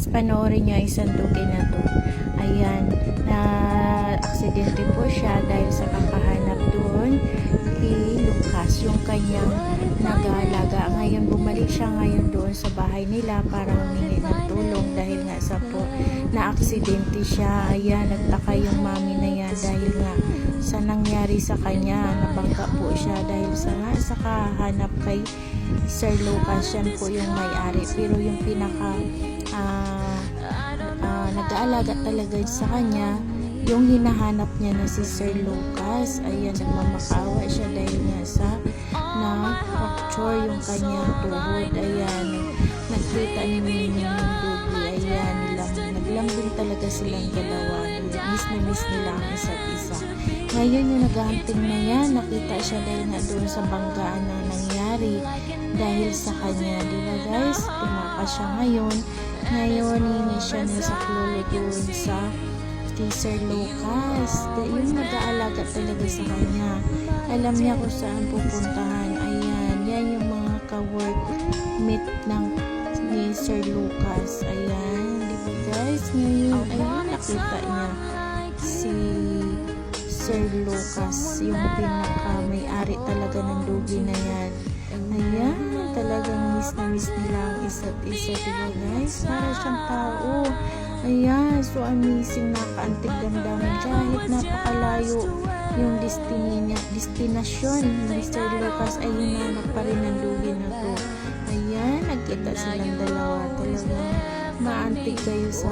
guys, panoorin nyo isang dugi na to. Ayan, na aksidente po siya dahil sa kakahanap doon kay Lucas, yung kanyang nag-aalaga. Ngayon, bumalik siya ngayon doon sa bahay nila para humingi ng tulong dahil nga sa po na aksidente siya. Ayan, nagtaka yung mami na yan dahil nga sa nangyari sa kanya, nabangga po siya dahil sa kahanap kay Sir Lucas. Yan po yung may-ari, pero yung pinaka nag-aalaga talaga sa kanya, yung hinahanap niya na si Sir Lucas. Ayan, nagmamakawa siya dahil nga sa na-fracture yung kanyang tuhod. Ayan, nagkita ni Mimi yung dugi. Ayan, naglambing talaga silang dalawa. Miss na miss nila ang isa't isa. Ngayon yung naghahanting na yan, nakita siya dahil nga doon sa banggaan na nangyari dahil sa kanya. Diba guys, tumakas siya ngayon. Ngayon, hingi siya na sa klolo doon sa Sir Lucas. Yung nag-aalaga talaga sa kanya. Alam niya kung saan pupuntahan. Ayan, yan yung mga ka-workmate ni Sir Lucas. Ayan, diba guys? Ngayon, ayun, nakita niya si Sir Lucas, yung pinaka-may-ari talaga ng dugi na yan. Ayan, talagang miss na miss nila ang isa't isa, diba guys? Para siyang tao. Ayan, so amazing, nakaantig damdamin kahit napakalayo yung destinasyon ni Sir Lucas ay hinanap pa rin ng dugi na to. Ayan, nagkita silang dalawa. Talagang maantig kayo sa